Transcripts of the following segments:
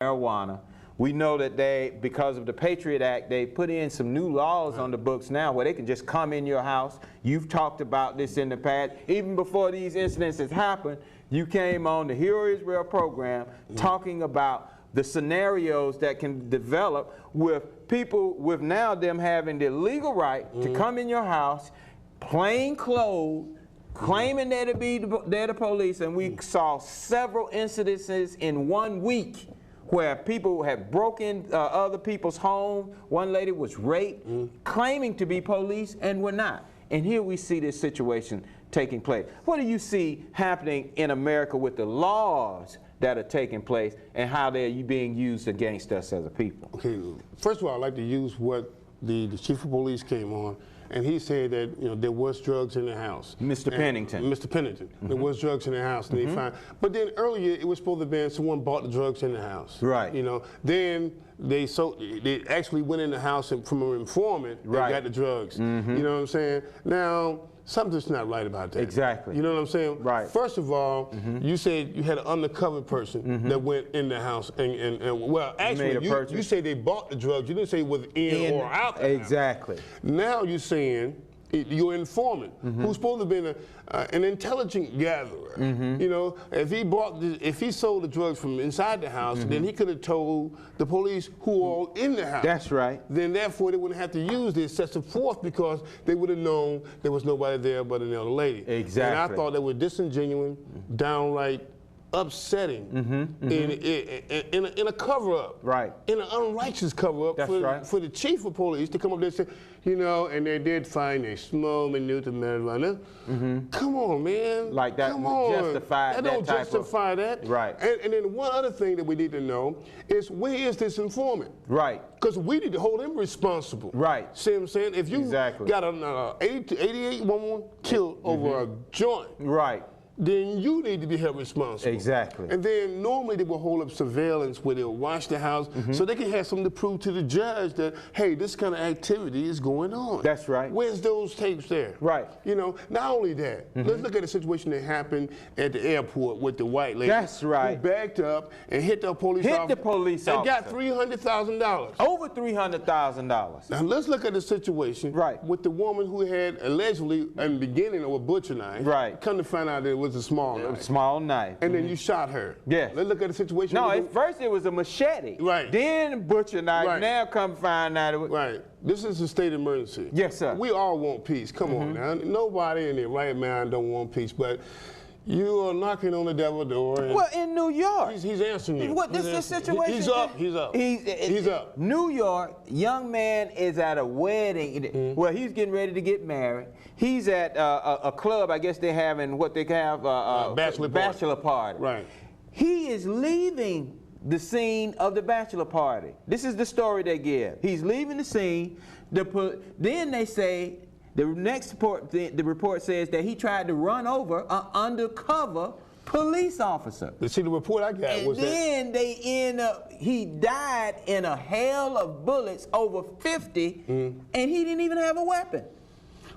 marijuana. We know that because of the Patriot Act, they put in some new laws on the books now where they can just come in your house. You've talked about this in the past. Even before these incidents have happened, you came on the Hero Israel program talking about the scenarios that can develop with people, with now them having the legal right to come in your house, plain clothes, claiming they're the police. And we saw several incidences in 1 week where people had broken other people's home. One lady was raped, claiming to be police and were not. And here we see this situation taking place. What do you see happening in America with the laws that are taking place and how they're being used against us as a people? Okay, first of all, I'd like to use what the chief of police came on, and he said that there was drugs in the house. Mr. Pennington. Mr. Pennington. There was drugs in the house, and they found. But then earlier it was supposed to be someone bought the drugs in the house. Right. Then they actually went in the house and from an informant and got the drugs. You know what I'm saying? Now, something's not right about that. Exactly. You know what I'm saying? Right. First of all, you said you had an undercover person that went in the house and well, actually, you say they bought the drugs. You didn't say it was in or out the Exactly. house. Now you're saying your informant, who's supposed to be an intelligent gatherer. If he sold the drugs from inside the house, then he could have told the police who are all in the house. That's right. Then therefore they wouldn't have to use the excessive force because they would have known there was nobody there but another lady. Exactly. And I thought that was disingenuous, downright upsetting in a cover-up. Right. In an unrighteous cover-up for the chief of police to come up there and say, and they did find a small minute of marijuana. Come on, man. Like that justify that don't justify that. Right. And then one other thing that we need to know is where is this informant? Right. Because we need to hold him responsible. Right. See what I'm saying? If you got an 88 woman killed over a joint. Right. Then you need to be held responsible. Exactly. And then normally they will hold up surveillance where they'll watch the house so they can have something to prove to the judge that, hey, this kind of activity is going on. That's right. Where's those tapes there? Right. Not only that, let's look at the situation that happened at the airport with the white lady. That's right. Who backed up and hit the police officer. Hit the police officer. And got $300,000. Over $300,000. Now let's look at the situation with the woman who had allegedly, in the beginning, of a butcher knife. Right. Come to find out that it was a small knife. Small knife. And then you shot her. Yes. Let's look at the situation. No, at first it was a machete. Right. Then butcher knife. Right. Now come find out it was. Right. This is a state emergency. Yes, sir. We all want peace. Come on now. Nobody in their right mind don't want peace, but you are knocking on the devil's door. And well, in New York. He's answering you. What, this situation? He's up. He's up. He's up. New York, young man is at a wedding. Well, he's getting ready to get married. He's at a club, I guess they're having what they have, bachelor party. Right. He is leaving the scene of the bachelor party. This is the story they give. He's leaving the scene. Then they say, the next report, the report says that he tried to run over an undercover police officer. See, the report I got was that. And then they end up, he died in a hail of bullets, over 50, and he didn't even have a weapon.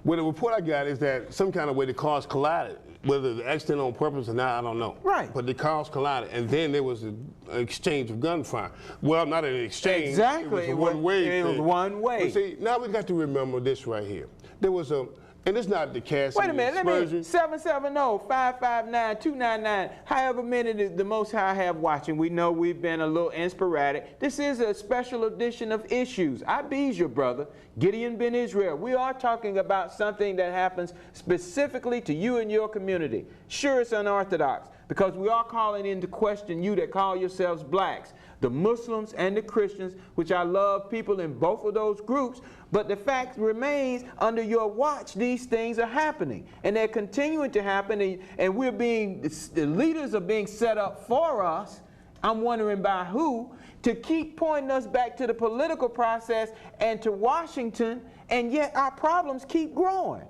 Well, the report I got is that some kind of way the cars collided. Whether the accident on purpose or not, I don't know. Right. But the cars collided, and then there was an exchange of gunfire. Well, not an exchange. Exactly. It was a one-way thing. It was one way. But see, now we got to remember this right here. There was a, and it's not the cast. Wait a minute, let me, 770-559-299, however many the Most High have watching. We know we've been a little sporadic. This is a special edition of Issues. I be's your brother, Gideon Ben Israel. We are talking about something that happens specifically to you and your community. Sure, it's unorthodox, because we are calling into question you that call yourselves blacks, the Muslims and the Christians, which I love people in both of those groups, but the fact remains, under your watch, these things are happening, and they're continuing to happen, and we're being, the leaders are being set up for us, I'm wondering by who, to keep pointing us back to the political process and to Washington, and yet our problems keep growing.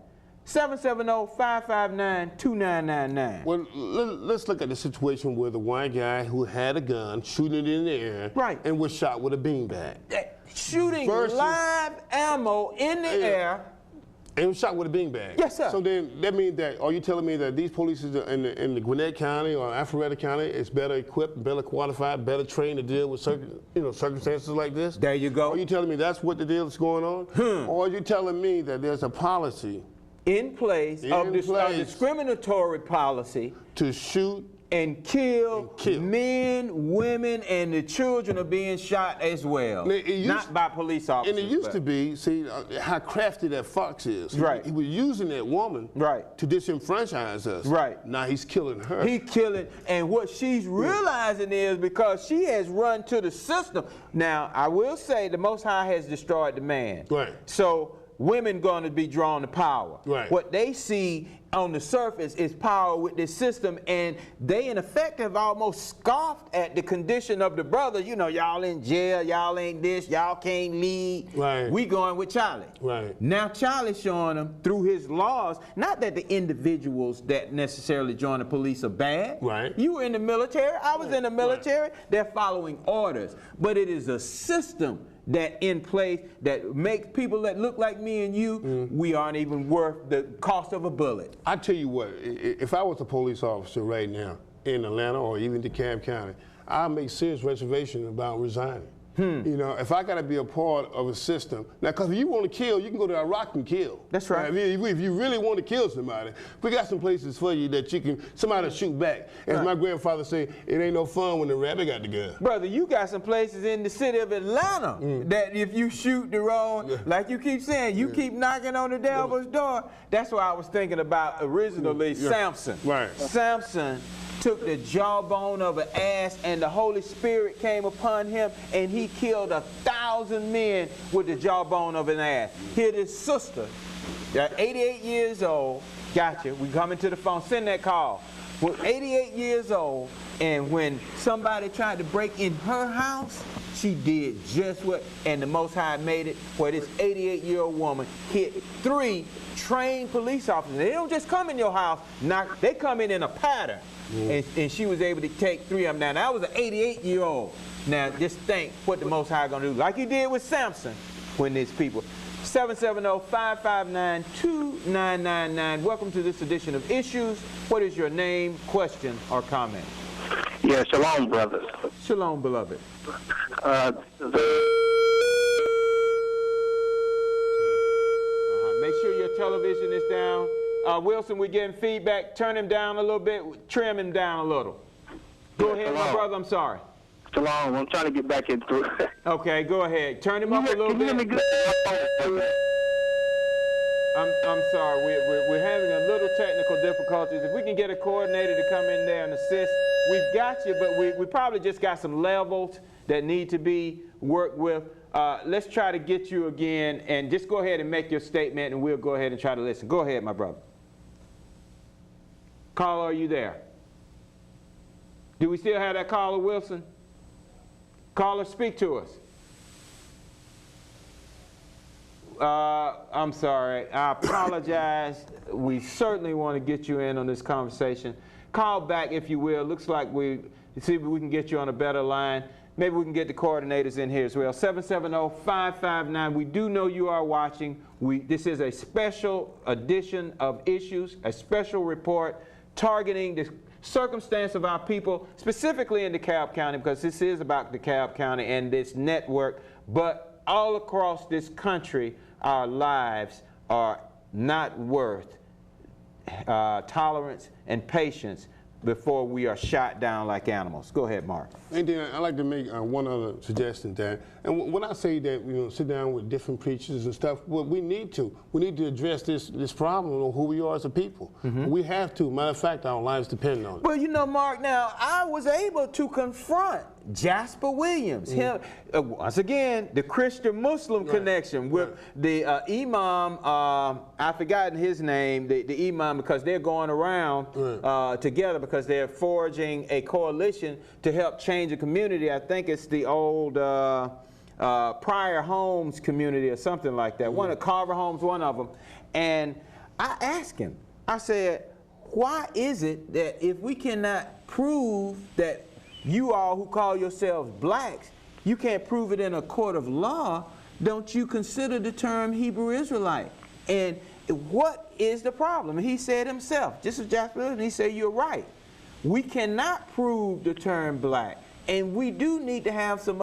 770-559-2999. Well, let's look at the situation where the white guy who had a gun, shooting it in the air, and was shot with a beanbag. Shooting live ammo in the air And he was shot with a beanbag. Yes, sir. So then that means that, are you telling me that these police in the Gwinnett County or Alpharetta County is better equipped, better qualified, better trained to deal with circumstances like this? There you go. Are you telling me that's what the deal is going on? Or are you telling me that there's a policy in place of a discriminatory policy to shoot and kill men, women, and the children are being shot as well, not by police officers. And it used to be, see, how crafty that fox is. Right. He was using that woman to disenfranchise us. Right. Now he's killing her. He's killing, and what she's realizing is because she has run to the system. Now, I will say the Most High has destroyed the man. Right. So women going to be drawn to power. Right. What they see on the surface is power with this system, and they in effect have almost scoffed at the condition of the brothers. You know, y'all in jail, y'all ain't this, y'all can't lead. Right. We going with Charlie. Right. Now Charlie's showing them through his laws, not that the individuals that necessarily join the police are bad. Right. You were in the military, I was in the military. They're following orders, but it is a system that in place that makes people that look like me and you, we aren't even worth the cost of a bullet. I tell you what, if I was a police officer right now in Atlanta or even DeKalb County, I'd make serious reservation about resigning. You know, if I got to be a part of a system, now, because if you want to kill, you can go to Iraq and kill. That's right. I mean, if you really want to kill somebody, we got some places for you that you can, somebody shoot back. As my grandfather said, it ain't no fun when the rabbit got the gun. Brother, you got some places in the city of Atlanta that if you shoot the wrong, like you keep saying, you keep knocking on the devil's door. That's what I was thinking about originally, Samson. Right. Samson took the jawbone of an ass, and the Holy Spirit came upon him, and he killed 1,000 men with the jawbone of an ass. Here, this sister, 88 years old, gotcha, we coming to the phone, send that call. We're 88 years old, and when somebody tried to break in her house, she did just what, and the Most High made it where this 88-year-old woman hit 3 trained police officers. They don't just come in your house, they come in a pattern. And she was able to take 3 of them down. That was an 88-year-old. Now, just think what the Most High going to do. Like he did with Samson when these people. 770-559-2999. Welcome to this edition of Issues. What is your name, question, or comment? Yeah, shalom, brothers. Shalom, beloved. Make sure your television is down. Wilson, we're getting feedback. Turn him down a little bit. Trim him down a little. Go ahead, my brother. I'm sorry. Shalom. I'm trying to get back into it. Okay, go ahead. Turn him up a little bit. I'm sorry. We're having a little technical difficulties. If we can get a coordinator to come in there and assist, we've got you, but we probably just got some levels that need to be worked with. Let's try to get you again, and just go ahead and make your statement, and we'll go ahead and try to listen. Go ahead, my brother. Caller, are you there? Do we still have that caller, Wilson? Caller, speak to us. I'm sorry. I apologize. We certainly want to get you in on this conversation. Call back, if you will. Looks like we see if we can get you on a better line. Maybe we can get the coordinators in here as well. 770-559. We do know you are watching. This is a special edition of Issues, a special report targeting the circumstance of our people, specifically in DeKalb County, because this is about DeKalb County and this network. But all across this country, our lives are not worth tolerance and patience before we are shot down like animals. Go ahead, Mark. And then I'd like to make one other suggestion, Dan. And when I say that, sit down with different preachers and stuff, well, we need to address this problem of who we are as a people. We have to. Matter of fact, our lives depend on it. Well, you know, Mark, now, I was able to confront Jasper Williams, him, once again, the Christian-Muslim connection with the imam, I've forgotten his name, the imam, because they're going around together because they're forging a coalition to help change the community. I think it's the old Pryor Homes community or something like that. One of Carver Homes, one of them. And I asked him, I said, why is it that if we cannot prove that you all who call yourselves blacks, you can't prove it in a court of law, don't you consider the term Hebrew Israelite? And what is the problem? He said himself, just as Jasper, and he said, you're right. We cannot prove the term black, and we do need to have some